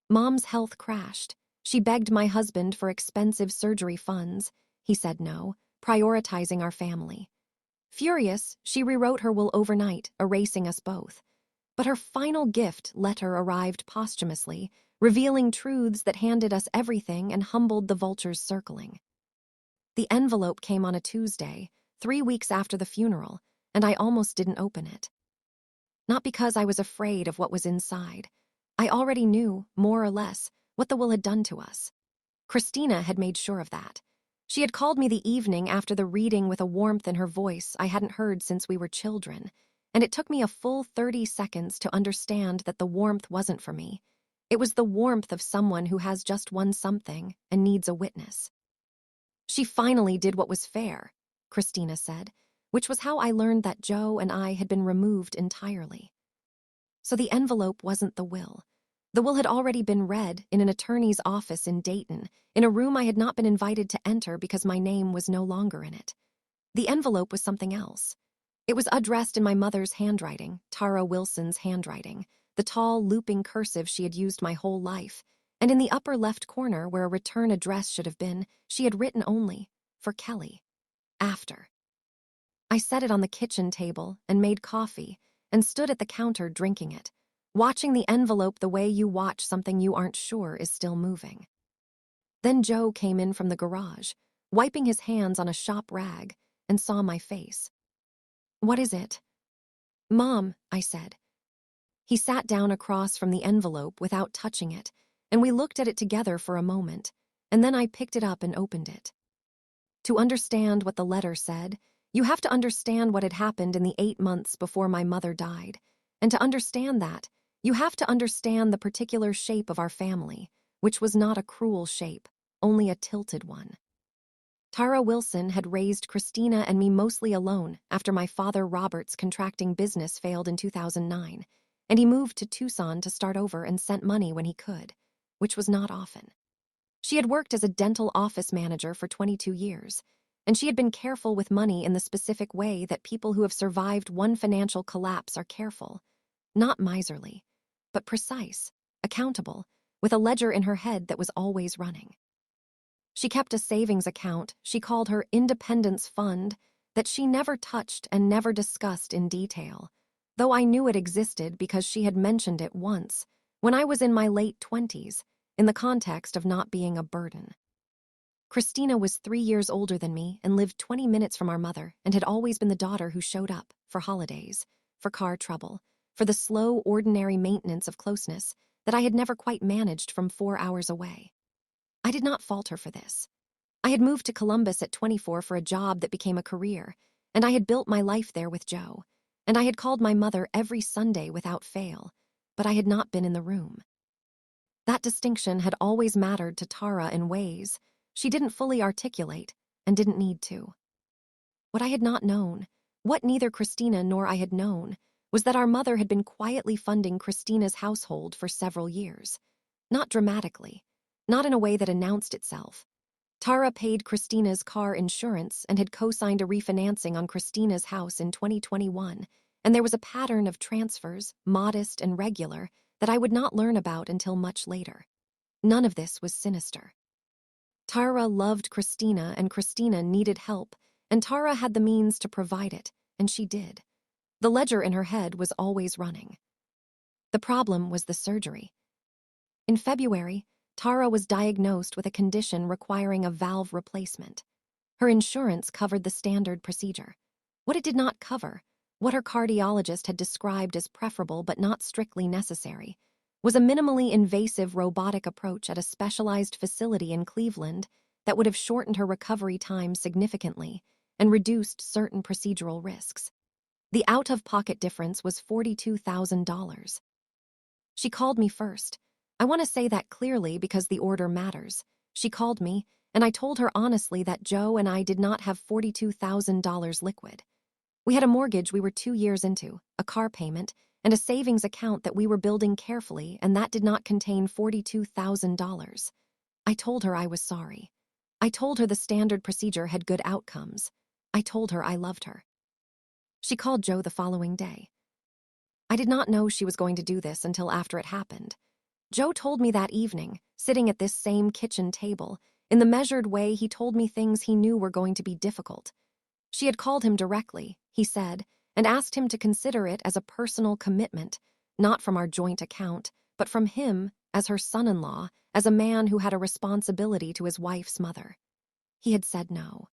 Mom's health crashed. She begged my husband for expensive surgery funds. He said no, prioritizing our family. Furious, she rewrote her will overnight, erasing us both. But her final gift letter arrived posthumously, revealing truths that handed us everything and humbled the vultures circling. The envelope came on a Tuesday, 3 weeks after the funeral, and I almost didn't open it. Not because I was afraid of what was inside. I already knew, more or less, what the will had done to us. Christina had made sure of that. She had called me the evening after the reading with a warmth in her voice I hadn't heard since we were children, and it took me a full 30 seconds to understand that the warmth wasn't for me. It was the warmth of someone who has just won something and needs a witness. She finally did what was fair, Christina said, which was how I learned that Joe and I had been removed entirely. So the envelope wasn't the will. The will had already been read in an attorney's office in Dayton, in a room I had not been invited to enter because my name was no longer in it. The envelope was something else. It was addressed in my mother's handwriting, Tara Wilson's handwriting, the tall, looping cursive she had used my whole life, and in the upper left corner where a return address should have been, she had written only, for Kelly. After. I set it on the kitchen table and made coffee and stood at the counter drinking it, watching the envelope the way you watch something you aren't sure is still moving. Then Joe came in from the garage, wiping his hands on a shop rag, and saw my face. "What is it?" "Mom," I said. He sat down across from the envelope without touching it, and we looked at it together for a moment, and then I picked it up and opened it. To understand what the letter said, you have to understand what had happened in the 8 months before my mother died. And to understand that, you have to understand the particular shape of our family, which was not a cruel shape, only a tilted one. Tara Wilson had raised Christina and me mostly alone after my father Robert's contracting business failed in 2009, and he moved to Tucson to start over and sent money when he could, which was not often. She had worked as a dental office manager for 22 years, and she had been careful with money in the specific way that people who have survived one financial collapse are careful. Not miserly, but precise, accountable, with a ledger in her head that was always running. She kept a savings account she called her Independence Fund that she never touched and never discussed in detail, though I knew it existed because she had mentioned it once, when I was in my late 20s, in the context of not being a burden. Christina was 3 years older than me and lived 20 minutes from our mother and had always been the daughter who showed up for holidays, for car trouble, for the slow, ordinary maintenance of closeness that I had never quite managed from 4 hours away. I did not fault her for this. I had moved to Columbus at 24 for a job that became a career, and I had built my life there with Joe, and I had called my mother every Sunday without fail, but I had not been in the room. That distinction had always mattered to Tara in ways she didn't fully articulate and didn't need to. What I had not known, what neither Christina nor I had known, was that our mother had been quietly funding Christina's household for several years. Not dramatically, not in a way that announced itself. Tara paid Christina's car insurance and had co-signed a refinancing on Christina's house in 2021, and there was a pattern of transfers, modest and regular, that I would not learn about until much later. None of this was sinister. Tara loved Christina and Christina needed help, and Tara had the means to provide it, and she did. The ledger in her head was always running. The problem was the surgery. In February, Tara was diagnosed with a condition requiring a valve replacement. Her insurance covered the standard procedure. What it did not cover, what her cardiologist had described as preferable but not strictly necessary, was a minimally invasive robotic approach at a specialized facility in Cleveland that would have shortened her recovery time significantly and reduced certain procedural risks. The out-of-pocket difference was $42,000. She called me first. I want to say that clearly because the order matters. She called me, and I told her honestly that Joe and I did not have $42,000 liquid. We had a mortgage we were 2 years into, a car payment, and a savings account that we were building carefully, and that did not contain $42,000. I told her I was sorry. I told her the standard procedure had good outcomes. I told her I loved her. She called Joe the following day. I did not know she was going to do this until after it happened. Joe told me that evening, sitting at this same kitchen table. In the measured way, he told me things he knew were going to be difficult. She had called him directly, he said, and asked him to consider it as a personal commitment, not from our joint account, but from him, as her son-in-law, as a man who had a responsibility to his wife's mother. He had said no.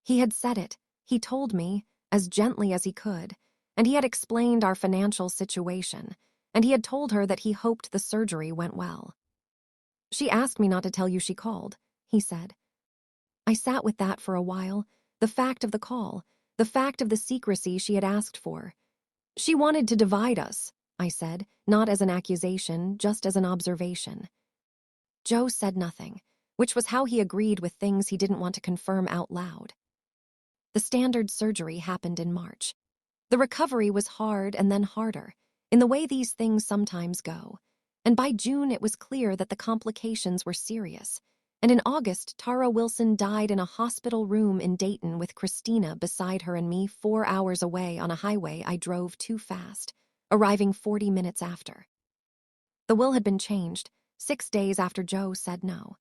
He had said it, he told me, as gently as he could, and he had explained our financial situation, and he had told her that he hoped the surgery went well. She asked me not to tell you she called, he said. I sat with that for a while, the fact of the call, the fact of the secrecy she had asked for. She wanted to divide us, I said, not as an accusation, just as an observation. Joe said nothing, which was how he agreed with things he didn't want to confirm out loud. The standard surgery happened in March. The recovery was hard and then harder, in the way these things sometimes go. And by June it was clear that the complications were serious. And in August, Tara Wilson died in a hospital room in Dayton with Christina beside her and me 4 hours away on a highway I drove too fast, arriving 40 minutes after. The will had been changed, 6 days after Joe said no.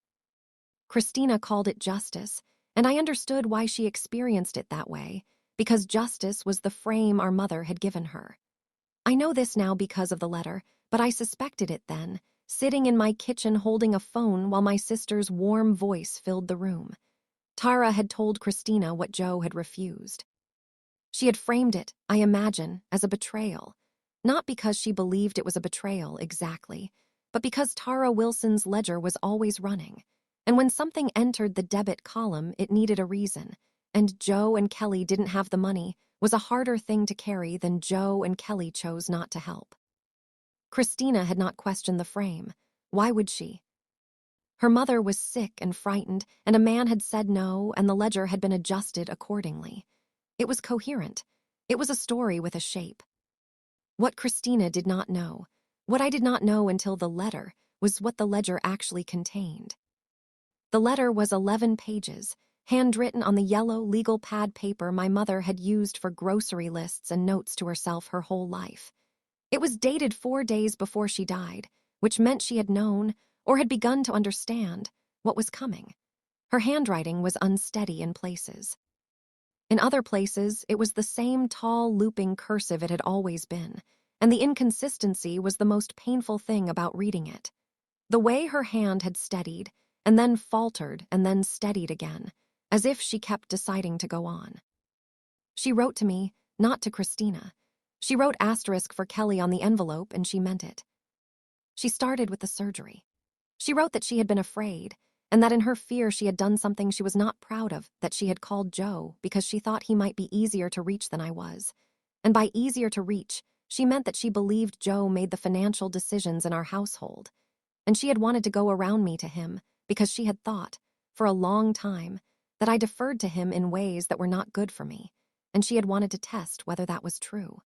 Christina called it justice, and I understood why she experienced it that way, because justice was the frame our mother had given her. I know this now because of the letter, but I suspected it then, sitting in my kitchen holding a phone while my sister's warm voice filled the room. Tara had told Christina what Joe had refused. She had framed it, I imagine, as a betrayal, not because she believed it was a betrayal exactly, but because Tara Wilson's ledger was always running, and when something entered the debit column, it needed a reason, and Joe and Kelly didn't have the money was a harder thing to carry than Joe and Kelly chose not to help. Christina had not questioned the frame. Why would she? Her mother was sick and frightened, and a man had said no, and the ledger had been adjusted accordingly. It was coherent. It was a story with a shape. What Christina did not know, what I did not know until the letter, was what the ledger actually contained. The letter was 11 pages, handwritten on the yellow legal pad paper my mother had used for grocery lists and notes to herself her whole life. It was dated 4 days before she died, which meant she had known, or had begun to understand, what was coming. Her handwriting was unsteady in places. In other places, it was the same tall, looping cursive it had always been, and the inconsistency was the most painful thing about reading it. The way her hand had steadied, and then faltered, and then steadied again, as if she kept deciding to go on. She wrote to me, not to Christina. She wrote asterisk for Kelly on the envelope, and she meant it. She started with the surgery. She wrote that she had been afraid, and that in her fear she had done something she was not proud of, that she had called Joe because she thought he might be easier to reach than I was. And by easier to reach, she meant that she believed Joe made the financial decisions in our household. And she had wanted to go around me to him because she had thought, for a long time, that I deferred to him in ways that were not good for me, and she had wanted to test whether that was true.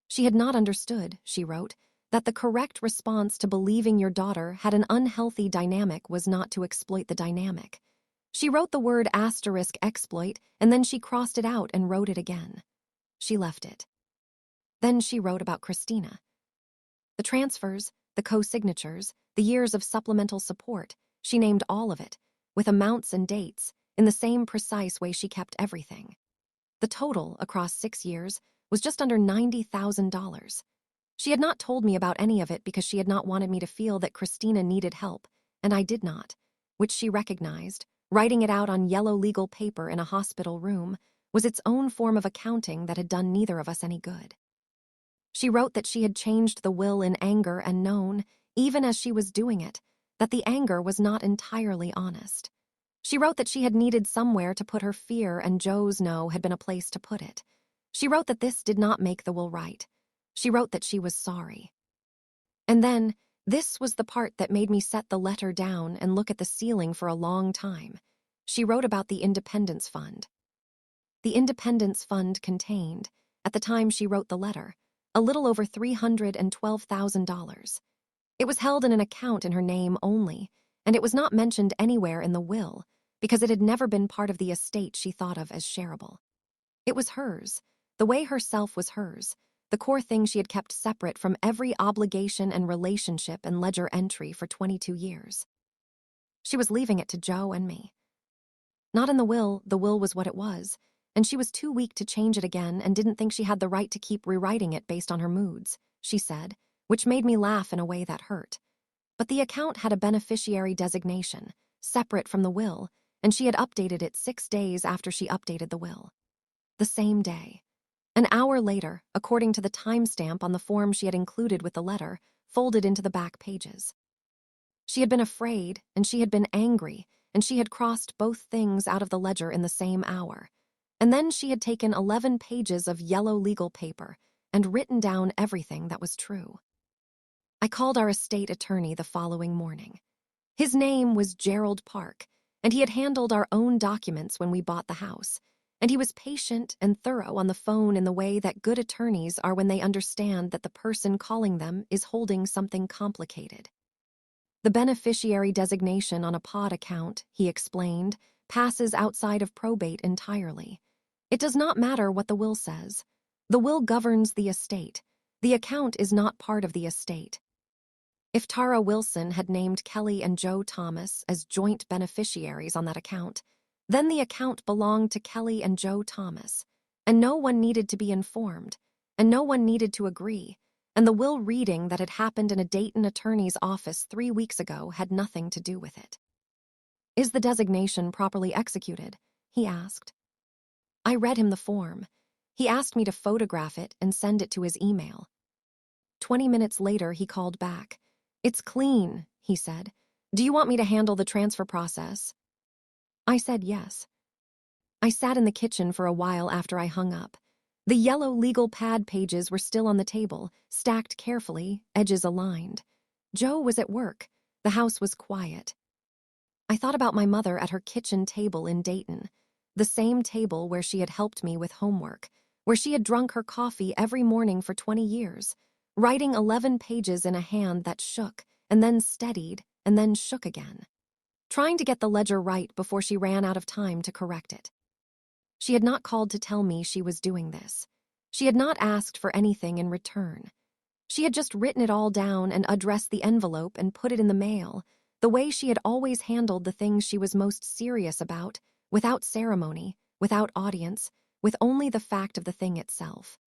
She had not understood, she wrote, that the correct response to believing your daughter had an unhealthy dynamic was not to exploit the dynamic. She wrote the word asterisk exploit, and then she crossed it out and wrote it again. She left it. Then she wrote about Christina. The transfers, the co-signatures, the years of supplemental support, she named all of it, with amounts and dates, in the same precise way she kept everything. The total, across 6 years, was just under $90,000. She had not told me about any of it because she had not wanted me to feel that Christina needed help, and I did not, which she recognized. Writing it out on yellow legal paper in a hospital room was its own form of accounting that had done neither of us any good. She wrote that she had changed the will in anger and known, even as she was doing it, that the anger was not entirely honest. She wrote that she had needed somewhere to put her fear, and Joe's no had been a place to put it. She wrote that this did not make the will right. She wrote that she was sorry. And then, this was the part that made me set the letter down and look at the ceiling for a long time. She wrote about the Independence Fund. The Independence Fund contained, at the time she wrote the letter, a little over $312,000. It was held in an account in her name only, and it was not mentioned anywhere in the will because it had never been part of the estate she thought of as shareable. It was hers, the way herself was hers, the core thing she had kept separate from every obligation and relationship and ledger entry for 22 years. She was leaving it to Joe and me. Not in the will was what it was, and she was too weak to change it again and didn't think she had the right to keep rewriting it based on her moods, she said, which made me laugh in a way that hurt. But the account had a beneficiary designation, separate from the will, and she had updated it 6 days after she updated the will. The same day. An hour later, according to the timestamp on the form she had included with the letter, folded into the back pages. She had been afraid, and she had been angry, and she had crossed both things out of the ledger in the same hour. And then she had taken 11 pages of yellow legal paper and written down everything that was true. I called our estate attorney the following morning. His name was Gerald Park, and he had handled our own documents when we bought the house, and he was patient and thorough on the phone in the way that good attorneys are when they understand that the person calling them is holding something complicated. The beneficiary designation on a pod account, he explained, passes outside of probate entirely. It does not matter what the will says. The will governs the estate. The account is not part of the estate. If Tara Wilson had named Kelly and Joe Thomas as joint beneficiaries on that account, then the account belonged to Kelly and Joe Thomas, and no one needed to be informed, and no one needed to agree, and the will reading that had happened in a Dayton attorney's office 3 weeks ago had nothing to do with it. "Is the designation properly executed?" he asked. I read him the form. He asked me to photograph it and send it to his email. 20 minutes later, he called back. "It's clean," he said. "Do you want me to handle the transfer process?" I said yes. I sat in the kitchen for a while after I hung up. The yellow legal pad pages were still on the table, stacked carefully, edges aligned. Joe was at work. The house was quiet. I thought about my mother at her kitchen table in Dayton, the same table where she had helped me with homework, where she had drunk her coffee every morning for 20 years, writing 11 pages in a hand that shook, and then steadied, and then shook again, trying to get the ledger right before she ran out of time to correct it. She had not called to tell me she was doing this. She had not asked for anything in return. She had just written it all down and addressed the envelope and put it in the mail, the way she had always handled the things she was most serious about, without ceremony, without audience, with only the fact of the thing itself.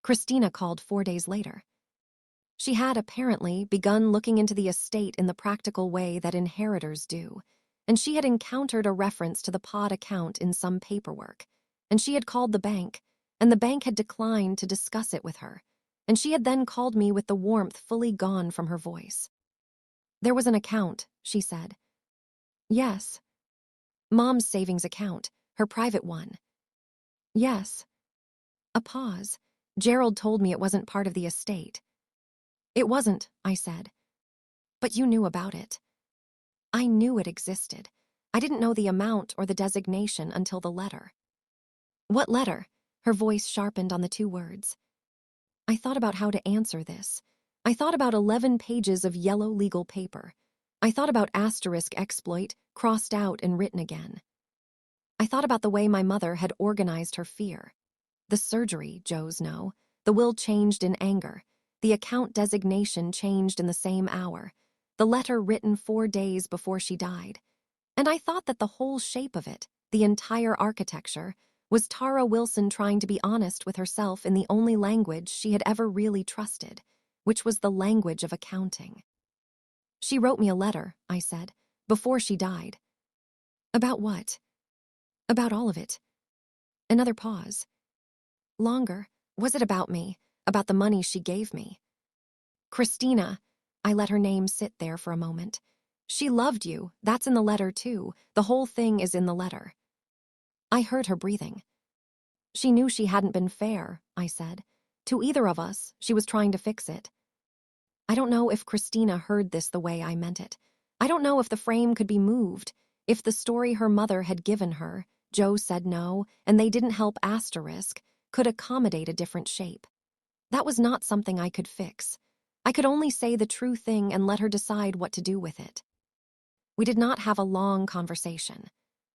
Christina called 4 days later. She had, apparently, begun looking into the estate in the practical way that inheritors do, and she had encountered a reference to the pod account in some paperwork, and she had called the bank, and the bank had declined to discuss it with her, and she had then called me with the warmth fully gone from her voice. "There was an account," she said. "Yes." "Mom's savings account, her private one." "Yes." A pause. "Gerald told me it wasn't part of the estate." "It wasn't," I said. "But you knew about it." "I knew it existed. I didn't know the amount or the designation until the letter." "What letter?" Her voice sharpened on the 2 words. I thought about how to answer this. I thought about 11 pages of yellow legal paper. I thought about asterisk exploit, crossed out and written again. I thought about the way my mother had organized her fear. The surgery, Joe's no. The will changed in anger. The account designation changed in the same hour. The letter written 4 days before she died. And I thought that the whole shape of it, the entire architecture, was Tara Wilson trying to be honest with herself in the only language she had ever really trusted, which was the language of accounting. "She wrote me a letter," I said, "before she died." "About what?" "About all of it." Another pause. "Longer. Was it about me? About the money she gave me?" "Christina." I let her name sit there for a moment. "She loved you. That's in the letter, too. The whole thing is in the letter." I heard her breathing. "She knew she hadn't been fair," I said. "To either of us, she was trying to fix it." I don't know if Christina heard this the way I meant it. I don't know if the frame could be moved, if the story her mother had given her, Joe said no, and they didn't help asterisk, could accommodate a different shape. That was not something I could fix. I could only say the true thing and let her decide what to do with it. We did not have a long conversation.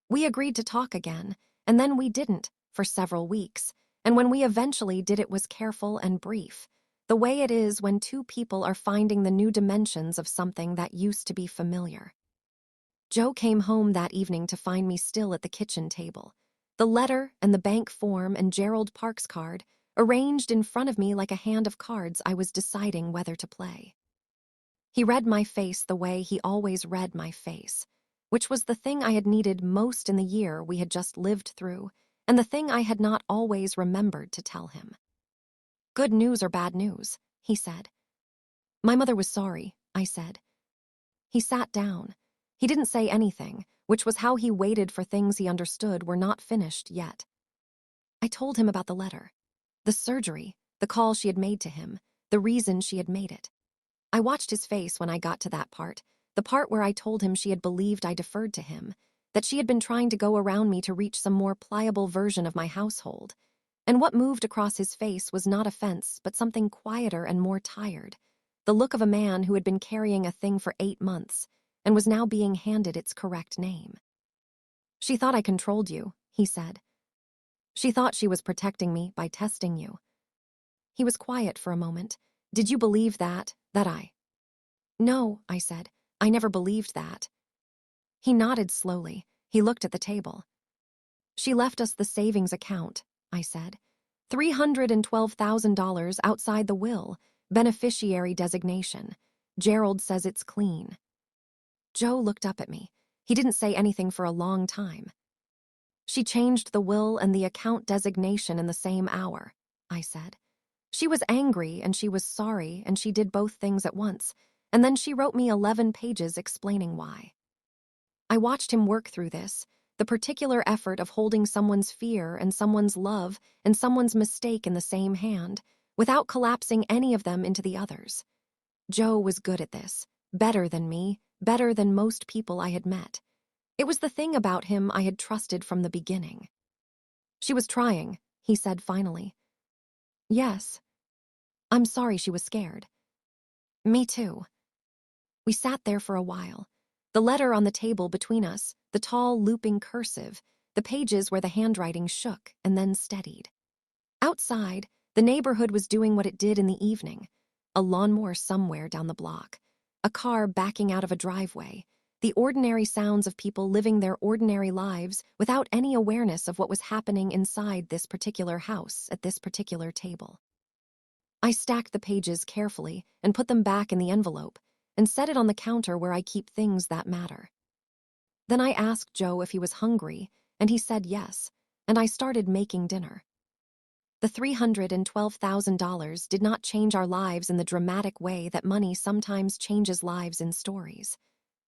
We agreed to talk again, and then we didn't, for several weeks, and when we eventually did it was careful and brief, the way it is when two people are finding the new dimensions of something that used to be familiar. Joe came home that evening to find me still at the kitchen table. The letter and the bank form and Gerald Park's card arranged in front of me like a hand of cards I was deciding whether to play. He read my face the way he always read my face, which was the thing I had needed most in the year we had just lived through, and the thing I had not always remembered to tell him. "Good news or bad news?" he said. "My mother was sorry," I said. He sat down. He didn't say anything, which was how he waited for things he understood were not finished yet. I told him about the letter, the surgery, the call she had made to him, the reason she had made it. I watched his face when I got to that part, the part where I told him she had believed I deferred to him, that she had been trying to go around me to reach some more pliable version of my household. And what moved across his face was not offense, but something quieter and more tired, the look of a man who had been carrying a thing for 8 months and was now being handed its correct name. "She thought I controlled you," he said. "She thought she was protecting me by testing you." He was quiet for a moment. "Did you believe that I—" "No," I said. "I never believed that." He nodded slowly. He looked at the table. "She left us the savings account," I said. $312,000 outside the will, beneficiary designation. Gerald says it's clean." Joe looked up at me. He didn't say anything for a long time. "She changed the will and the account designation in the same hour," I said. "She was angry and she was sorry and she did both things at once, and then she wrote me 11 pages explaining why." I watched him work through this, the particular effort of holding someone's fear and someone's love and someone's mistake in the same hand, without collapsing any of them into the others. Joe was good at this, better than me, better than most people I had met. It was the thing about him I had trusted from the beginning. "She was trying," he said finally. "Yes. I'm sorry she was scared." "Me too." We sat there for a while. The letter on the table between us, the tall looping cursive, the pages where the handwriting shook and then steadied. Outside, the neighborhood was doing what it did in the evening. A lawnmower somewhere down the block, a car backing out of a driveway, the ordinary sounds of people living their ordinary lives without any awareness of what was happening inside this particular house at this particular table. I stacked the pages carefully and put them back in the envelope and set it on the counter where I keep things that matter. Then I asked Joe if he was hungry, and he said yes, and I started making dinner. The $312,000 did not change our lives in the dramatic way that money sometimes changes lives in stories.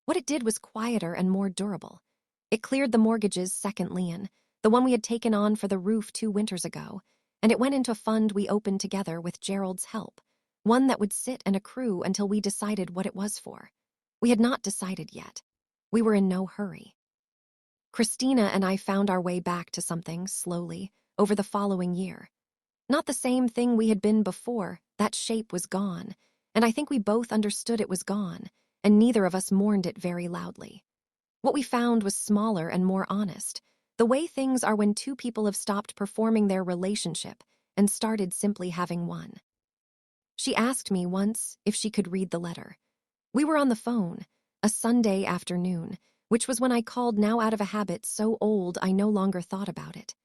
What it did was quieter and more durable. It cleared the mortgage's second lien, the one we had taken on for the roof 2 winters ago, and it went into a fund we opened together with Gerald's help, one that would sit and accrue until we decided what it was for. We had not decided yet. We were in no hurry. Christina and I found our way back to something, slowly, over the following year. Not the same thing we had been before. That shape was gone, and I think we both understood it was gone, and neither of us mourned it very loudly. What we found was smaller and more honest, the way things are when two people have stopped performing their relationship and started simply having one. She asked me once if she could read the letter. We were on the phone, a Sunday afternoon, which was when I called now out of a habit so old I no longer thought about it.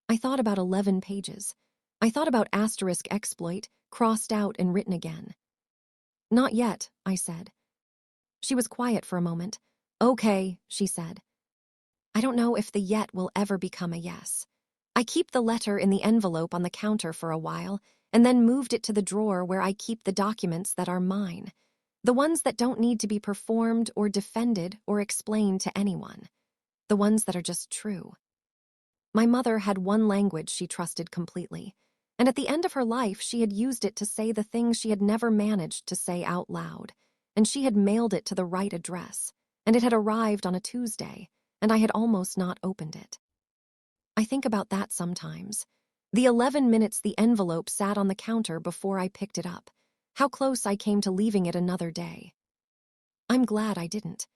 I thought about 11 pages. I thought about asterisk exploit, crossed out and written again. "Not yet," I said. She was quiet for a moment. "Okay," she said. I don't know if the yet will ever become a yes. I keep the letter in the envelope on the counter for a while, and then moved it to the drawer where I keep the documents that are mine, the ones that don't need to be performed or defended or explained to anyone, the ones that are just true. My mother had one language she trusted completely, and at the end of her life she had used it to say the things she had never managed to say out loud, and she had mailed it to the right address, and it had arrived on a Tuesday, and I had almost not opened it. I think about that sometimes. The 11 minutes the envelope sat on the counter before I picked it up, how close I came to leaving it another day. I'm glad I didn't.